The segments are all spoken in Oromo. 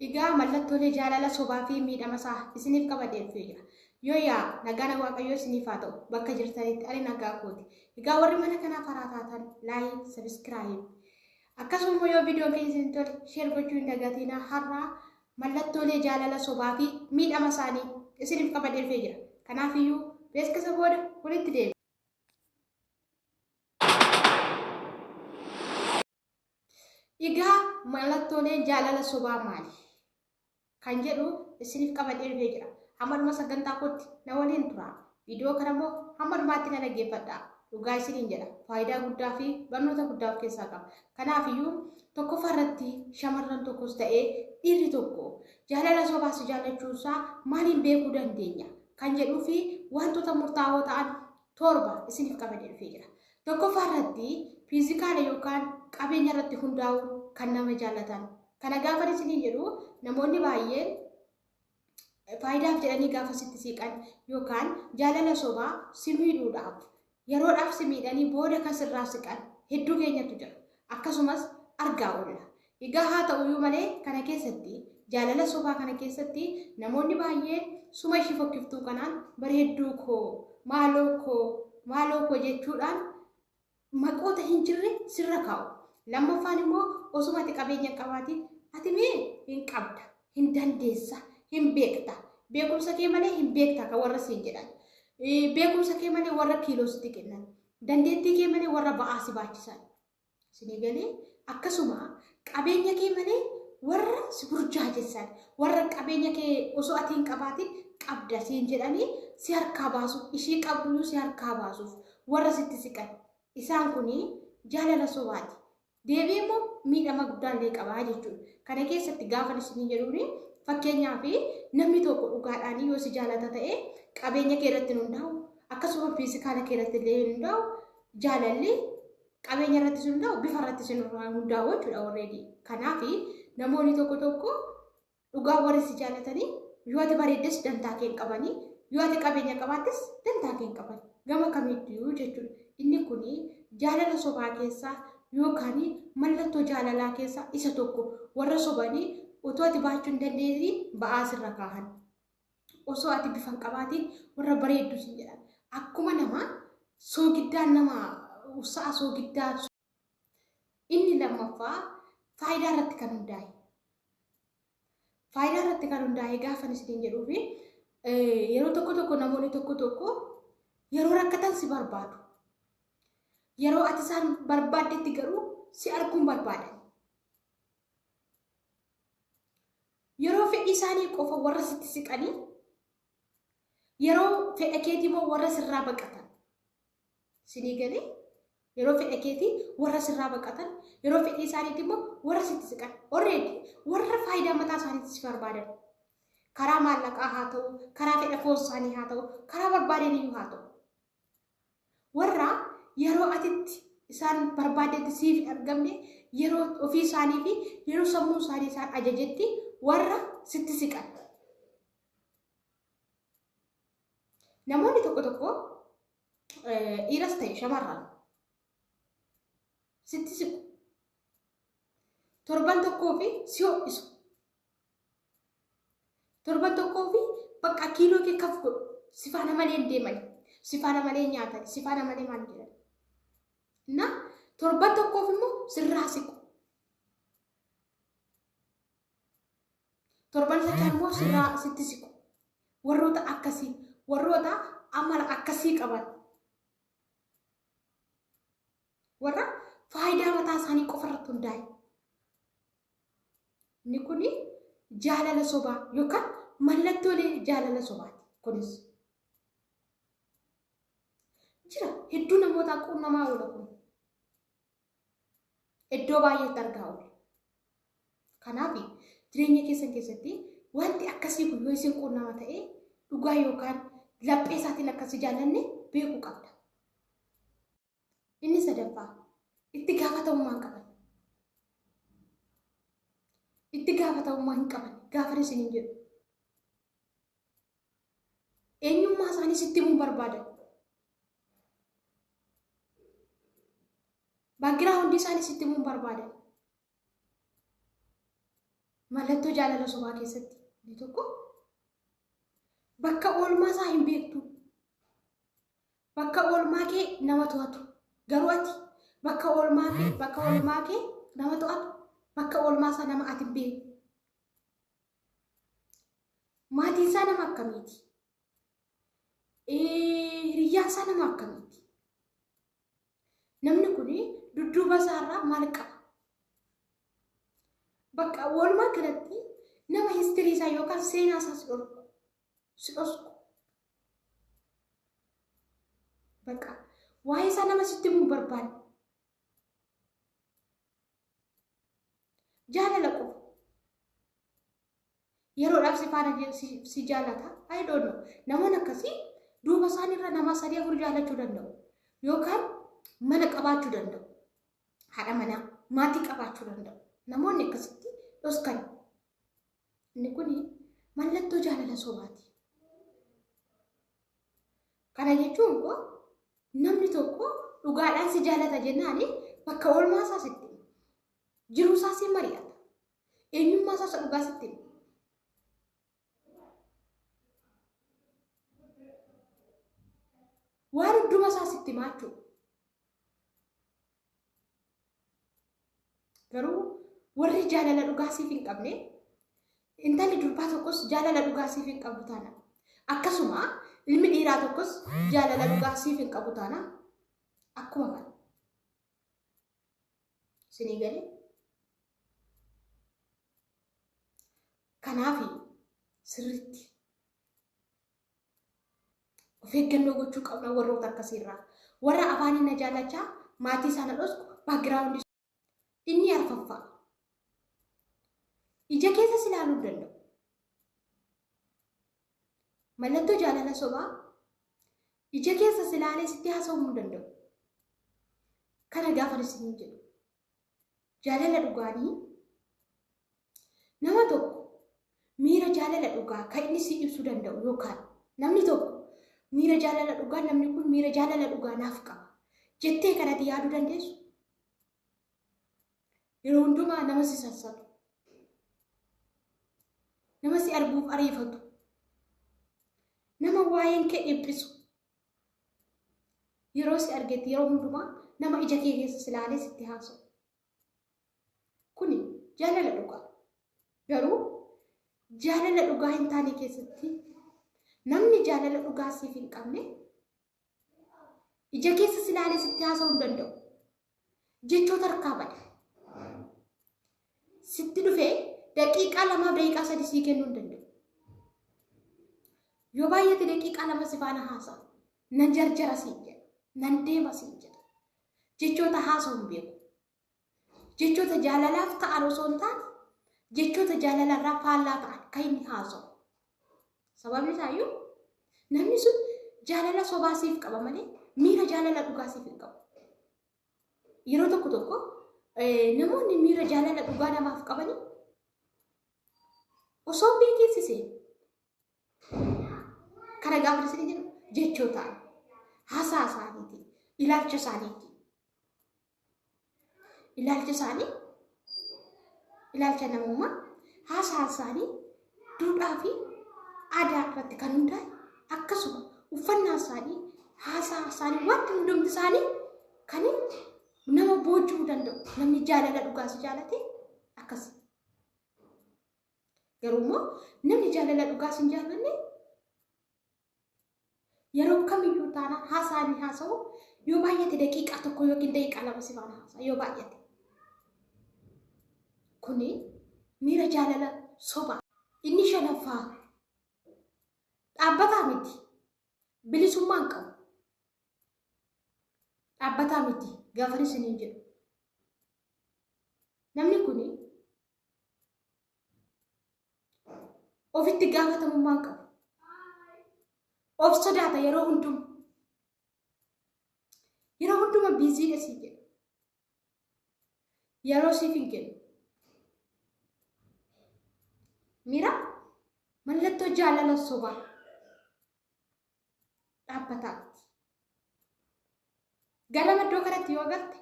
Igaa mallattoolee jaalala sobaa fi miidhama isaa isiniif qabadee dhufee jira. Yoo yaa nagaan Waaqayyoo isiniif haa ta'u bakka jirtanitti ani nagaa kooti. Igaa warri mana kanaa karaa taatan laayik, sabiskiraayib. Akkasuma yoo viidiyoon keenya isin tole sheer gochuu hin dagatinaa. Har'aa mallattoolee jaalala sobaa fi miidhama isaanii isiniif qabadee dhufee jira. Kanaafiyyuu beeksisa booda walitti deebi'a. Igaa mallattooleen jaalala sobaa maali? Kan jedhu isiniif qabadee dhufee jira. Hamma sagantaa kootti na waliin tura. Viidiyoo kana immoo hamma dhumaatti na dhaggeeffadhaa. Dhugaa isiniin jedha. Faayidaa guddaa fi barnoota guddaa of keessaa qaba. Kanaafiyyuu tokkoffaa irratti shamarran tokkos ta'ee dhiirri tokko jaalala sobaas jaallachuusaa maaliin beekuu dandeenya? Kan jedhuu fi wantoota murtaa'oo ta'an 7 isiniif qabadee dhufee jira. Tokkoffaa irratti fiizikaala yookaan qabeenya irratti hundaa'uun kan nama jaallatan. Kana gaafa isiniin jedhu namoonni baay'een faayidaaf jedhanii gaafa sitti siiqan yookaan jaalala sobaa si miidhuudhaaf yeroodhaaf si miidhanii booda kan sirraa siqan hedduu keenyatu jira. Akkasumas argaa oolla. Egaa haa ta'uyyuu malee kana keessatti jaalala sobaa kana keessatti namoonni baay'een suma ishii fokkiftuu kanaan bareedduu koo maaloo koo jechuudhaan maqoota hin jirre sirra kaa'u. Lammaffaan immoo osuma ati qabeenya qabaatiin ati mee hin qabda, hin dandeessa, hin beekta. Beekumsa kee malee hin beekta kan warra siin jedhan. Beekumsa kee malee warra kiiloo sitti kennan. Dandeettii kee malee warra ba'aa si baachisan. Isinii galee akkasuma qabeenya kee malee warra si burjaajessan. Warra qabeenya kee osoo ati hin qabaatiin qabda siin jedhanii si harkaa baasuuf, ishii qabduyyuu si harkaa baasuuf warra sitti siqan. Isaan kuni jaalala sobaati. Deebii immoo miidhama guddaallee qabaa jechuudha. Kana keessatti gaafa isin jedhuuni fakkeenyaaf namni tokko dhugaadhaan yoo si jaalata ta'e qabeenya kee irratti hundaa'u akkasuma fiizikaala kee irratti illee hundaa'u jaalalli qabeenya irratti hundaa'u bifa irratti hundaa'u jechuudha already. Kanaaf namoonni tokko dhugaa warri si jaalatanii yoo ati bareeddes dantaa kee hin qabanii yoo ati qabeenya qabaattes dantaa kee hin qaban gama kamiiyyuu jechuudha. Inni kun jaalala sobaa keessaa yookaan mallattoo jaalalaa keessaa isa tokko warra sobanii otoo ati baachuu hin dandeenye ba'aa sirra kaahan. Osoo ati bifa hin qabaatiin warra bareedduu si jedhan. Akkuma nama soogiddaan nama sa'a soogiddaa. Inni lammaffaa faayidaa irratti kan hundaa'e. Faayidaa irratti kan hundaa'e gaafa isin jedhuufi yeroo tokko namoonni tokko yeroo rakkatan si barbaadu. Yeroo ati isaan barbaaddetti garuu si arguun barbaadan. Yeroo fedhii isaanii qofa warra sitti siqanii yeroo fedha keetii immoo warra sirraa baqatan. Isinii galee yeroo fedha keetii warra sirraa baqatan yeroo fedhii isaaniitti immoo warra sitti siqan. Already warra faayidaa mataa isaaniitti si barbaadan. Karaa maallaqaa haa ta'u, karaa fedha foon isaanii haa ta'u, karaa barbaadaniyyuu haa ta'u. Warra yeroo atitti isaan barbaadetti siif argamne yeroo ofii isaanii fi yeroo sammuu isaanii isaan ajajetti warra sitti siqan. Namoonni tokko dhiiras ta'e shamarran sitti siqu. Torban tokkoo fi si ho'isu. Torban tokkoo fi bakka kiiloo kee kaf godhu. Si faana malee deeman, si faana malee nyaatan, si faana malee maal jedhan. Na torban tokkoof immoo sirraa siqu. Torban sadan immoo sirraa sitti siqu. Warroota akkasii, warroota amala akkasii qaban. Warra faayidaa mataa isaanii qofa irratti hundaa'e. Inni kun jaalala sobaa yookaan mallattoolee jaalala sobaati. Kunis jira hedduu namoota quunnamaa oola kun. Iddoo baay'eetti argaa oola. Kanaaf jireenya keessatti wanti akkasii kun yoo isin quunnama ta'e dhugaa yookaan laphee isaatiin akkasii jaallanne beekuu qabda. Inni sadaffaa itti gaafatamummaa hin qaban. Itti gaafatamummaa hin qaban gaafa isin hin jedhu. Eenyummaa isaanii sitti himuun barbaadan. Background isaanii sitti himuun barbaadan. mallattoo jaalala sobaa keessatti inni tokko bakka oolmaa isaa hin beektu. Bakka oolmaa kee nama to'atu. Garuu ati bakka oolmaa kee nama to'atu. Bakka oolmaa isaa nama ati hin beektu. Maatiin isaa nama akkamiiti? Hiriyyaan isaa nama akkamiiti? Namni kun dudduuba isaarraa maal qaba? Bakka oolmaa kanatti nama histirii isaa yookaan seenaa isaa si dhorku. Bakka waa'ee isaa nama sitti himuu barbaadu. Jaalala qofa. Yeroodhaaf si faana si jaalata. I don't know. Namoonni akkasii duuba isaaniirra nama 3-4 jaalachuu danda'u. Yookaan mana qabaachuu danda'u. Haadha manaa maatii qabaachuu danda'u. Namoonni akkasitti dhoskan. Inni kun mallattoo jaalala sobaati. Kana jechuun namni tokko dhugaadhaan si jaalata jennaani bakka oolmaa isaa sitti jiruu isaa si mari'ata. Eenyummaa isaa dhugaa sitti waan hunduma isaa sitti maachuu. Garuu warri jaalala dhugaa siif hin qabne intalli durbaa tokkos jaalala dhugaa siif hin qabu taana. Akkasuma ilmi dhiiraa tokkos jaalala dhugaa siif hin qabu taana. Akkuma kana. Isinii galee? Kanaaf sirriitti of eeggannoo gochuu qabna warroota akkasiirraa. Warra afaaniin na jaalachaa maatii sana dhosku baagiraawundi inni arfaffaa. Ija keessa si ilaaluu danda'u. Mallattoo jaalala sobaa ija keessa si ilaalee sitti haasa'uu danda'u. Kana gaafa isin jedhu jaalala dhugaanii nama tokko miira jaalala dhugaa kan inni si ibsuu danda'u yookaan namni tokko miira jaalala dhugaa namni kun miira jaalala dhugaa naaf qaba jettee kanatti yaaduu dandeessu. Yeroo hundumaa nama si sassatu, nama si arguuf ariifatu, nama waa'een kee dhiphisu. Yeroo si argetti yeroo hundumaa nama ija kee keessa si ilaalee sitti haasa'u. Kuni jaalala dhugaa. Garuu jaalala dhugaa hin taane keessatti namni jaalala dhugaa siif hin qabne ija keessa si ilaalee sitti haasa'uu hin danda'u. Jechoota harkaa bada. Sitti dhufee daqiiqaa 2-3 sii kennuu hin danda'u. Yoo baay'ate daqiiqaa 2 si faana haasa'a. Nan jarjara siin jedha. Nan deema siin jedha. Jechoota haasa'uu hin beeku. Jechoota jaalalaaf ta'an osoo hin taane jechoota jaalalarraa faallaa ta'an kan inni haasa'u. Sababni isaayyuu namni sun jaalala sobaa siif qaba malee miira jaalala dhugaa siif hin qabu. Yeroo tokko tokko namoonni miira jaalala dhugaa namaaf qabani osoo beeksisee kana gaafa isin jedhu jechootaan haasaa isaaniitiin ilaalcha isaaniitiin ilaalcha isaanii ilaalcha namummaa haasaa isaanii duudhaa fi aadaa irratti kan hundaa'e akkasuma uffannaa isaanii haasaa isaanii wanti hundumti isaanii kan nama boojjuu danda'u. Namni jaalala dhugaa si jaalate akkasi. Garuu immoo namni jaalala dhugaa si hin jaallanne yeroo kamiyyuu taanaan haasaanii haasa'u yoo baay'ate daqiiqaa 1 yookiin daqiiqaa 2 si faana haasa'a yoo baay'ate. Kuni miira jaalala sobaa. Inni shanaffaa dhaabbataa miti. Bilisummaa hin qabu. Dhaabbataa miti gaafa isiniin jedhu. Namni kun ofitti gaafatamummaa hin qabu. Of sodaata yeroo hunduma. Yeroo hunduma biiziidha sii jedhu. Yeroo siif hin kennu. Miira mallattoo jaalala sobaa dhaabbataa miti. Gara iddoo kanatti yoo galte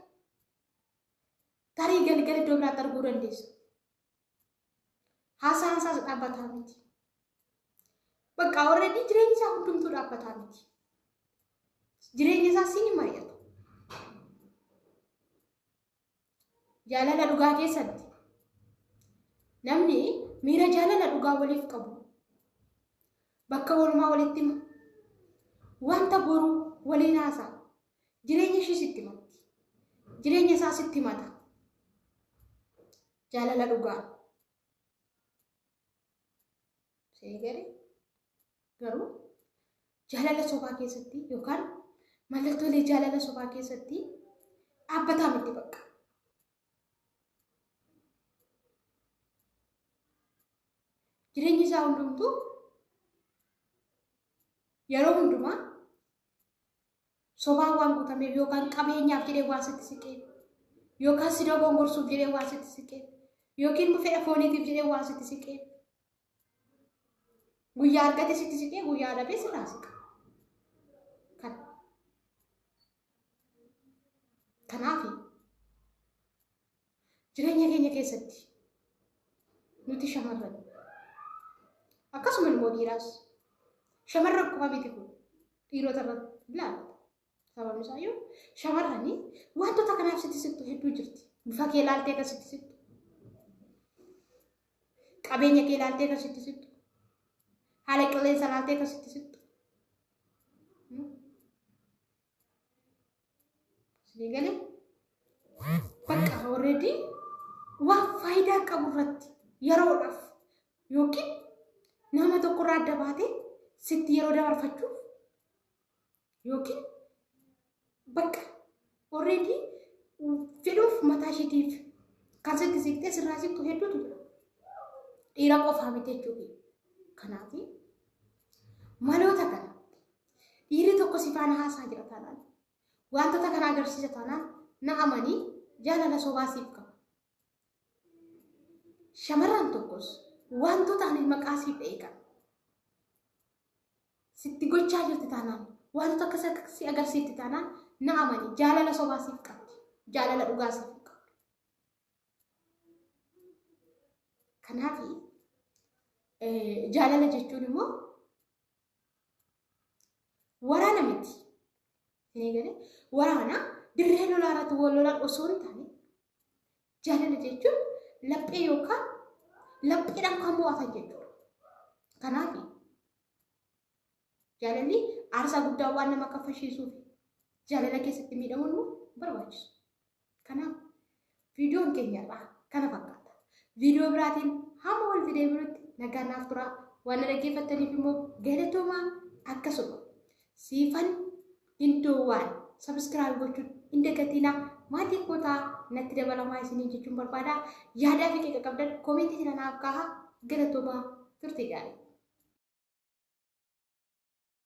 tarii galgala iddoo biraatti arguu dandeessa. haasaan isaas dhaabbataa miti. Bakka already jireenyi isaa hundumtuu dhaabbataa miti. Jireenyi isaa siin mari'atu. Jaalala dhugaa keessatti namni miira jaalala dhugaa waliif qabu bakka walumaa walitti himu wanta boru waliin haasaa jireenya ishii sitti himatti. Jireenya isaa sitti himata. Jaalala dhugaa. Seegare garuu jaalala sobaa keessatti yookaan mallattoolee jaalala sobaa keessatti dhaabbataa miti bakka. Jireenyi isaa hundumtuu yeroo hundumaa sobaan waan guutameef yookaan qabeenyaaf jedhee waan sitti siqee yookaan si dogongorsuuf jedhee waan sitti siqee yookiin fedha fooniitiif jedhee waan sitti siqee guyyaa argate sitti siqee guyyaa dhabee sirraa siqa. Kanaaf jireenya keenya keessatti nuti shamarran akkasuma immoo dhiiraas shamarran qofa miti kun dhiirota irratti ilaalata. Sababni isaa yoo shamarranii wantoota kanaaf sitti siqtu hedduu jirti. Bifa kee ilaaltee akka sitti siqtu, qabeenya kee ilaaltee akka sitti siqtu, haala qilleensa ilaaltee akka sitti siqtu. Sinii galee bakka already waan faayidaa qabu irratti yeroodhaaf yookiin nama tokko irraa adda baatee sitti yeroo dabarfachuuf yookiin bakka already fedhuuf mataa isheetiif kan sitti siqtee sirraa siqtu hedduutu jira. Dhiira qofaa miti jechuudha. Kanaaf maloota kana dhiirri tokko si faana haasaa jira taanaan wantoota kana agarsiisa taanaan na amanii jaalala sobaa siif qaba. Shamarran tokkos wantoota ani maqaa siif eegan sitti gochaa jirti taanaan wantoota akkasii agarsiifti taanaan na amanii jaalala sobaa siif qabdi. Jaalala dhugaa siif qabdi. Kanaaf jaalala jechuun immoo waraana miti. Waraana dirree lolaa irratti wal lolan osoo hin taane jaalala jechuun laphee yookaan lapheedhaan kan mo'atan jechuudha. Kanaaf jaalalli aarsaa guddaa waan nama kaffalchiisuuf jaalala keessatti miidhamuun nu barbaachisu. Kanaaf viidiyoon keenyarraa kana fakkaata. Viidiyoo biraatiin hamma walitti deebinutti nagaan naaf turaa. Waan dhaggeeffattaniif immoo galatoomaa. Akkasuma siifan hindoowwan subscribe gochuun hin dagatinaa. Maatii kootaa natti dabalamaa isiniin jechuun barbaada. Yaadaa fi qeeqa qabdan koomentii naaf kaahaa. Galatoomaa turte gaarii.